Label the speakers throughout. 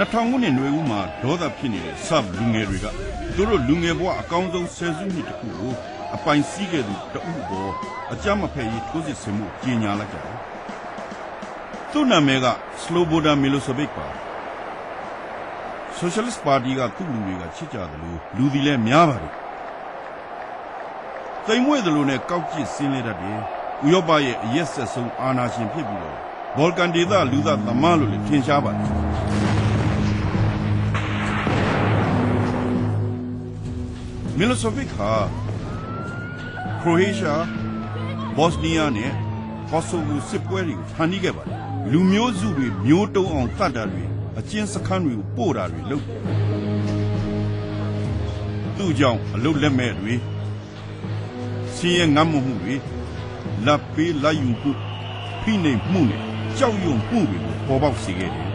Speaker 1: 2000 ခုနှစ်နွေဦးမှာဒေါသဖြစ်နေတဲ့ဆပ်လူငယ်တွေကသူတို့လူငယ်ဘဝအကောင်းဆုံးဆယ်စုနှစ်တစ်ခုကိုအပိုင်စီးခဲ့သူတဦးပေါ်အကြမ်းမဖက်ရေးထိုးစစ်ဆင်မှုကြီးညာလိုက်ကြတယ်။သူ့နာမည်က Slobodan Milosevic ပါ။ Socialist Party ကသူ့လူတွေကချစ်ကြတယ်လို့လူတွေလည်းများပါတယ်။တိမ်မွေ့တယ်လို့နဲ့ကောက်ကျစ်စင်းလဲတတ်တယ်။ဥရောပရဲ့အရက်ဆက်ဆုံးအာဏာရှင်ဖြစ်ပြီးတော့ဘော်လကန်ဒေသလူသားသမားလို့လည်းထင်ရှားပါတယ်။Milosevic ဟာခရိုအေးရှားဘော့စနီးယားနဲ့ကော့ဆိုဗိုစစ်ပွဲတွေကိုဖန်တီးခဲ့ပါတယ်လူမျိုးစုတွေမျိုးတုံးအောင်တတ်တာတွေအကျဉ်းစခန်းတွေကိုပို့တာတွေလုပ်သူ့ကြောင့်အလုတ်လက်မဲ့တွေဆင်းရဲငတ်မှုတွေလက်ပေးလိုက်ယူမှုဖိနှိပ်မှုနဲ့ကြောက်ရွံ့မှုတွေကိုပေါ်ပေါက်စေခဲ့တယ်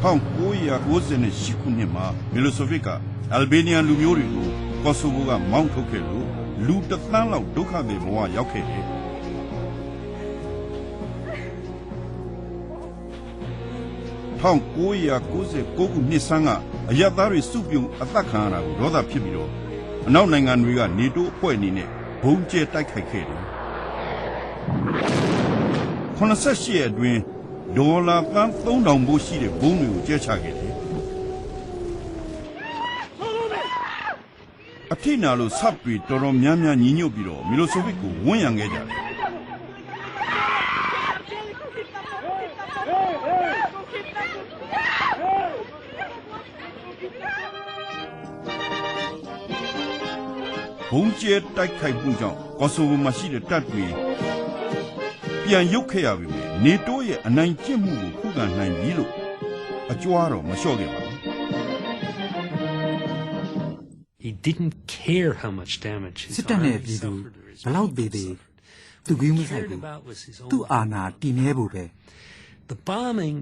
Speaker 1: 1998 ခုနှစ်မှာMilosevicကအယ်ဘေးနီးယားလူမျိုးတွေကိုကော့ဆိုဗိုကမောင်းထုတ်ခဲ့လို့လူ1 သန်းလောက်ဒုက္ခတွေဘဝရောက်ခဲ့တယ်1999 ခုနှစ်ဆန်းကအရပ်သားတွေစုပြုံအသက်ခံရတာကိုဒေါသဖြစ်ပြီးတော့အနောက်နိုင်ငံတွေကနေတိုးအဖွဲ့အနေနဲ့ဘုံကျဲတိုက်ခိုက်ခဲ့တယ်88ရက်အတွင်းဒေါ်လာသန်း3000ဘိုးရှိတဲ့ဘုံတွေကိုကျဲချခဲ့တယ်အထိနာလို့ဆပ်ပြီးတော်တော်များများညီညွတ်ပြီးတော့Milosevicကိုဝန်းရံခဲ့ကြတယ်ဘုံကျဲတိုက်ခိုက်မှုကြောင့်ကော့ဆိုဗိုမှာရှိတဲ့တပ်တွေပြန်ရုပ်ခဲ့ရပြီနေတိုးရဲ့အနိုင်ကျင့်မှုကိုခုခံနိုင်ပြီလို့အကြွားတော့မလျှော့ခဲ့ပါဘူး
Speaker 2: He didn't care how much damage his
Speaker 3: စစ်တပ်နဲ့ပြည်သူဘလောက်သေးသေးသူကင်းမဆိုင်ဘူးသူ့အာဏာတည်မြဲဖို့ပဲ
Speaker 2: The bombing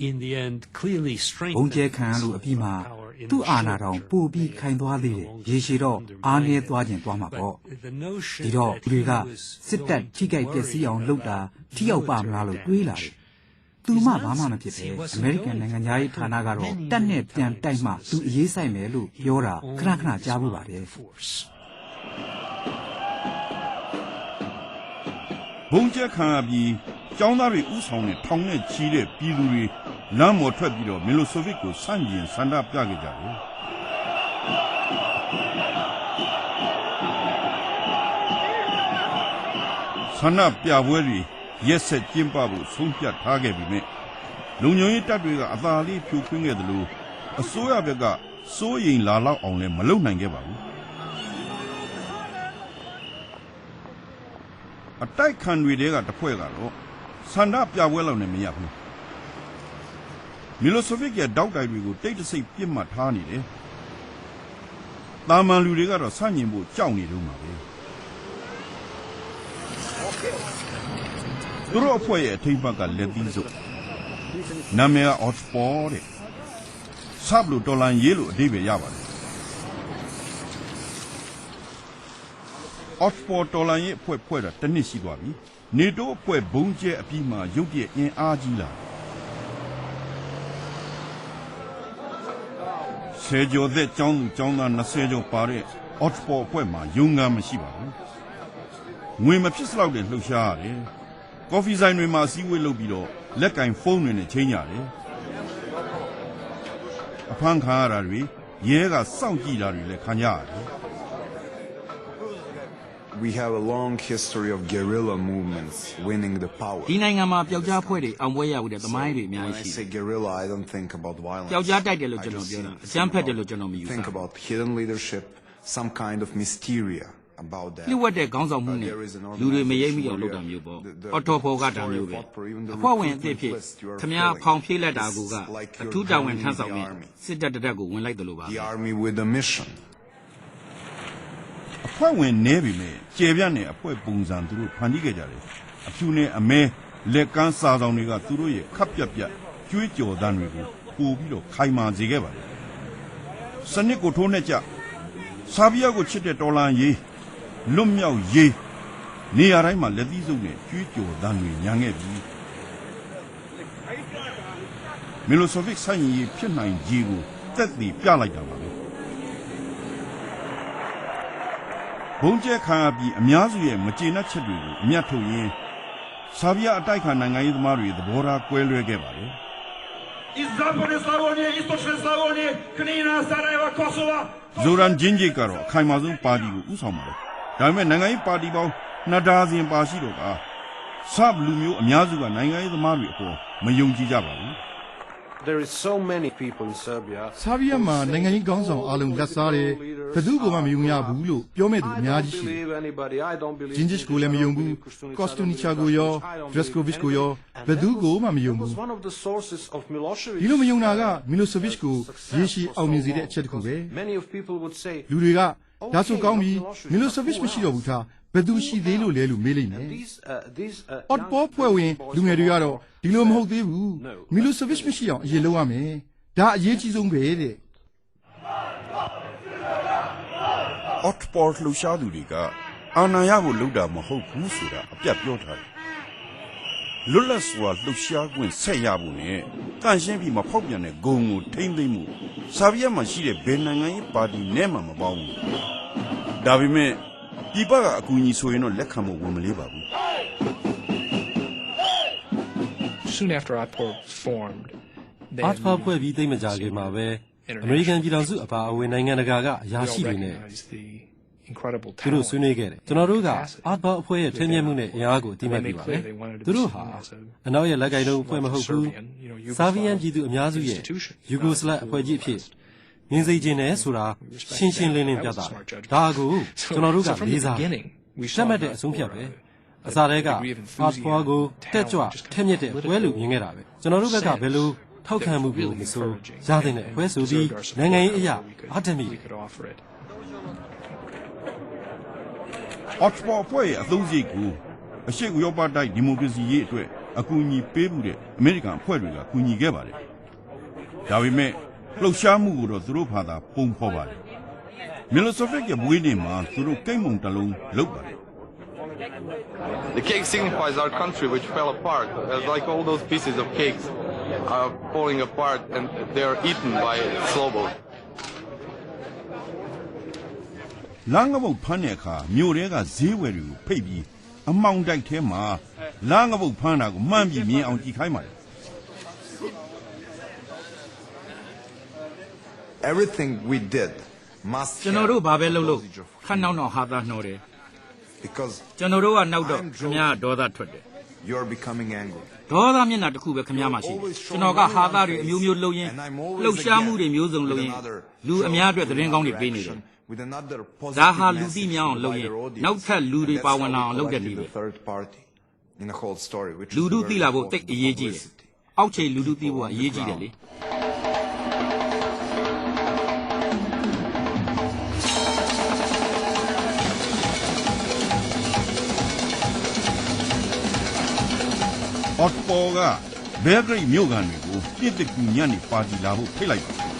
Speaker 2: in the end clearly
Speaker 3: ဘုံကျဲ
Speaker 2: strengthened
Speaker 3: ခံလို့အပြီးမှာသူ့အာဏာတော်ပို့ပြီးခိုင်သွားသေးတယ်ရေရှည်တော့အားနည်းသွားခြင်းသွားမှာပေါ့ဒီတော့သူတွေကစစ်တပ်ထိကြိုက်ပျက်စီးအောင်လုပ်တာထိရောက်ပါမလားလို့တွေးလာတယ်သူမှဘာမှမဖြစ်ပဲအမေရိကန်နိုင်ငံသားရေးဌာနကတော့တက်နဲ့ပြန်တိုက်မှသူအရေးဆိုင်မယ်လို့ပြောတာခဏခဏကြားဖို့ပါတယ်
Speaker 1: ဘုံကျဲခံရပြီးကျောင်းသားတွေဥဆောင်တဲ့ထောင်နဲ့ချီတဲ့ပြည်သူတွေလမ်းပေါ်ထွက်ပြီးတော့Milosevicကိုဆန့်ကျင်ဆန္ဒပြခဲ့ကြတယ်ဆန္ဒပြပွဲတွေရက်ဆက်ကျင်းပဖို့ဆုံးဖြတ်ထားခဲ့ပြီးမြဲလုံခြုံရေးတပ်တွေကအသာလေးဖြိုခွင်းခဲ့တယ်လို့အစိုးရဘက်ကစိုးရိမ်လာလောက်အောင်လည်းမလုပ်နိုင်ခဲ့ပါဘူးအတိုက်ခံတွေကတဖွဲ့ကတော့ဆန္ဒပြပွဲလောက်နဲ့မရဘူးMilosevicရဲ့တောက်တိုင်တွေကိုတိတ်တဆိတ်ပြစ်မှတ်ထားနေတယ်တာမန်လူတွေကတော့ဆန့်ကျင်ဖို့ကြောက်နေတော့မှာပဲသူတို့အဖွဲ့ရဲ့အထိပ်မှတ်ကလက်သီးစုပ်နာမည်က Otspor တဲ့ဆပ်လို့တော်လန်ရေးလို့အဓိပ္ပာယ်ရပါတယ် Otspor တော်လန်ရေးအဖွဲ့ဖွဲ့တာတစ်နှစ်ရှိသွားပြီနေတိုးအဖွဲ့ဘုံကျဲအပြီးမှရုပ်ပြည့်အင်အားကြီးလာဆယ်ကျော်သက်ကျောင်းသူကျောင်းသား20ကျော်ပါတဲ့ Otspor အဖွဲ့မှာယုံငန်းမရှိပါဘူးငွေမဖြစ်စလောက်တဲ့လှုပ်ရှားရတယ်ကော်ဖီဆိုင်တွေမှာအစည်းအဝေးလုပ်ပြီးတော့လက်ကင်ဖုန်းတွေနဲ့ချိန်ကြတယ်အဖမ်းခံရတာတွေရဲကစောင့်ကြည့်တာတွေလည်းခံကြရတယ်
Speaker 4: We have a long history of guerrilla movements winning the power.
Speaker 3: ဒီနိုင်ငံမှာပျောက်ကြားဖွဲ့တွေအောင်ပွဲရတဲ့သမိုင်းတွေအများကြီးရှိတယ်
Speaker 4: When I say guerrilla, I don't think about violence.
Speaker 3: ပျောက်ကြားတိုက်တယ်လို့ကျွန်တော်ပြောတာအကြမ်းဖက်တယ်လို့ကျွန်တော်မယူဆ
Speaker 4: Think about hidden leadership, some kind of mysteria about that.
Speaker 3: လျှို့ဝှက်တဲ့ခေါင်းဆောင်မှုနဲ့လူတွေမရိပ်မိအောင်လုပ်တာမျိုးပေါ့အော်တိုဖော်ကတာမျိုးပဲအဖွဲ့ဝင်အသစ်ဖြစ်ခမည်းဖောင်ဖြေးလက်တာကအထူးတာဝန်ထမ်းဆောင်ပြီးစစ်တပ်တက်ကိုဝင်လိုက်တယ်လို့ပါ
Speaker 4: The army with a mission.
Speaker 1: အဖွဲ့ဝင်နေပြီမဲ့ကျေပြတ်နဲ့အဖွဲ့ပုံစံသူတို့ဖန်တီးခဲ့ကြတယ်အဖြူနဲ့အမဲလက်ကန်းစာဆောင်တွေကသူတို့ရဲ့ခပ်ပြတ်ပြတ်ကျွေးကြော်တန်းတွေကိုပို့ပြီးတော့ခိုင်မာစေခဲ့ပါတယ်စနစ်ကိုထိုးနှက်ကြဆာဘီယာကိုချစ်တဲ့တော်လန်ရေးလွတ်မြောက်ရေးနေရာတိုင်းမှာလက်သီးစုပ်နဲ့ကျွေးကြော်တန်းတွေညံခဲ့ပြီ မီလိုဆိုဗစ်ဆိုင်ရီဖြစ်နိုင်ကြီးကိုတက်တည်ပြလိုက်တာပါပဲဘုံကျဲခံရပြီးအများစုရဲ့မကျေနပ်ချက်တွေကိုအမျက်ထုတ်ရင်းဆာဗီးယားအတိုက်ခံနိုင်ငံရေးသမားတွေသဘောထားကွဲလွဲခဲ့ပါတယ်
Speaker 5: Из Западной Славонии, Источной Славонии, Книна, Сараева, Косово.
Speaker 1: ဇိုရန်ဂျင်းဂျစ်ကတော့အခိုင်အမာဆုံးပါတီကိုဥဆောင်ပါတယ်ဒါပေမဲ့နိုင်ငံရေးပါတီပေါင်းနှစ်ဒါဇင်ပါရှိတော့ကဆပ်လူမျိုးအများစုကနိုင်ငံရေးသမားတွေအပေါ်မယုံကြည်ကြပါဘူး
Speaker 6: There is so many people in Serbia.
Speaker 7: ဆာဗီးယားမှာနိုင်ငံရေးခေါင်းဆောင်အားလုံးလက်စားတယ်ဘယ်သူကမှမယုံရဘူးလို့ပြောမဲ့သူအများကြီးရှိတယ်
Speaker 6: anybody. I don't believe.
Speaker 7: ဂျင်းဂျစ်ကိုလည်းမယုံဘူးကော့စတူနီချာကိုရောဒရက်စကိုဗစ်ကိုရောဘယ်သူကိုမှမယုံဘူး
Speaker 6: One of the sources of Milosevic.
Speaker 7: ဒီလိုမယုံတာကမီလိုဆိုဗစ်ကိုရေရှည်အောင်မြင်စေတဲ့အချက်တစ်ခုပဲ
Speaker 6: Many of people would say
Speaker 7: လူတွေကဒါဆိုကောင်းပြီမီလိုဆိုဗစ်မရှိတော့ဘူးသားဘယ်သူရှိသေးလို့လဲလို့မေးလိုက်မယ်
Speaker 6: these
Speaker 7: အော့ပေါ်ဖွဲ့ဝင်လူငယ်တွေကတော့ဒီလိုမဟုတ်သေးဘူးမီလိုဆိုဗစ်မရှိအောင်အရေးလုပ်ရမယ်ဒါအရေးကြီးဆုံးပဲတဲ့
Speaker 1: အော့ပေါ်လှူရှားသူတွေကအာဏာရဖို့လုပ်တာမဟုတ်ဘူးဆိုတာအပြတ်ပြောထားတယ်လွတ်လပ်စွာလှူရှားခွင့်ဆက်ရဖို့နဲ့တန့်ရှင်းပြီးမဖောက်ပြန်တဲ့ဂုဏ်ကိုထိမ့်သိမ့်မှုဆာဗီးယားမှာရှိတဲ့ဘယ်နိုင်ငံရေးပါတီနဲ့မှမပေါင်းဘူးဒါပေမဲ့ဒီဘက်ကအကူအညီဆိုရင်တော့လက်ခံဖို့ဝန်မလေးပါဘူး
Speaker 8: Soon after IPOR formed,
Speaker 9: အာဖာဖွဲ့ပြီးသိမကြခင်မှာပဲအမေရိကန်ပြည်ထောင်စုအပါအဝင်နိုင်ငံတကာကအရာရှိတွေနဲ့
Speaker 8: the incredible
Speaker 9: သူတို့ဆွေးနွေးခဲ့တယ်ကျွန်တော်တို့ကအာဖာအဖွဲ့ရဲ့ထင်းမြဲမှုနဲ့အင်အားကိုအတိမတ်ပြပါပဲသူတို့ဟာအနောက်ရဲ့လက်ကင်တို့အဖွဲ့မဟုတ်ဘူးဆာဗီယန်ပြည်သူအများစုရဲ့ယူဂိုစလတ်အဖွဲ့ကြီးအဖြစ်မြင်စေခြင်းနဲ့ဆိုတာရှင်းရှင်းလင်းလင်းပြသတယ်ဒါကိုကျွန်တော်တို့ကလေးစားရှက်မှတ်တဲ့အဆုံးဖြတ်ပဲအစားတဲကအာဖာကိုတက်ကြွထက်မြက်တဲ့ပွဲလူမြင်ခဲ့တာပဲကျွန်တော်တို့ဘက်ကဘယ်လိုထောက်ခံမှုကိုမဆိုရတဲ့နဲ့ပွဲဆိုပြီးနိုင်ငံရေးအရာအထက်မိ
Speaker 1: အော့ပေါ်ဖွဲ့ရဲ့အသုံးစရိတ်ကိုအရှိတ်ဥရောပတိုက်ဒီမိုကရေစီရေးအတွက်အကူအညီပေးမှုတဲ့အမေရိကန်အဖွဲ့တွေကကူညီခဲ့ပါတယ်ဒါပေမဲ့လှုပ်ရှားမှုကိုတော့သူတို့ဘာသာပုံဖော်ပါတယ်မီလိုဆိုဗစ်ရဲ့ဘွေးနေ့မှာသူတို့ကိတ်မုံတစ်လုံးလုပ်ပါတယ်
Speaker 10: The cake signifies our country which fell apart, like all those pieces of cakes are falling apart and they are eaten by Slobo.
Speaker 1: လမ်းကပုတ်ဖမ်းတဲ့အခါမြို့ထဲကဈေးဝယ်တွေကိုဖိတ်ပြီးအမောင်တိုက်ထဲမှာလမ်းကပုတ်ဖမ်းတာကိုမှန်းပြီးမြင်အောင်ကြည့်ခိုင်းပါတယ်
Speaker 4: Everything we did must
Speaker 5: ကျွန်တော်တို့ဘာပဲလုပ်လို့ခက်နောက်နောက်ဟာသားနှောတယ်
Speaker 4: because
Speaker 5: ကျွန်တော်တို့ကနောက်တော့ခင်ဗျားဒေါသထွက်တယ်
Speaker 4: you're becoming angry.
Speaker 5: ဒေါသမျက်နှာတစ်ခုပဲခင်ဗျားမှာရှိတယ်ကျွန်တော်ကဟာသားတွေအမျိုးမျိုးလှုပ်ရင်းလှုပ်ရှားမှုတွေမျိုးစုံလှုပ်ရင်းလူအများအတွက်သတင်းကောင်းတွေပေးနေတယ်
Speaker 4: With another
Speaker 5: ဒါဟာ
Speaker 4: positive
Speaker 5: လူသိ
Speaker 4: message
Speaker 5: များ
Speaker 4: to
Speaker 5: အောင်လုပ်ရင်
Speaker 4: wider audience
Speaker 5: နောက်ထပ်လူတွေပါဝင်လာအောင်လုပ်တဲ့
Speaker 4: likely
Speaker 5: နည်းပဲ
Speaker 4: the third party in the whole story, which
Speaker 5: လူ
Speaker 4: is
Speaker 5: တို့
Speaker 4: the
Speaker 5: သိ
Speaker 4: very
Speaker 5: လာဖို့တိတ်
Speaker 4: important
Speaker 5: အရေးကြီးတယ်
Speaker 4: publicity.
Speaker 5: အောက်ခြေလူတို့သိဖို့ကအရေးကြီးတယ်လေ
Speaker 1: အော့ပေါ်ကဘဲဂရိတ်မြို့ကန်တွေကိုပြစ်တကူညံ့နေပါတီလာဖို့ဖိတ်လိုက်ပါတယ်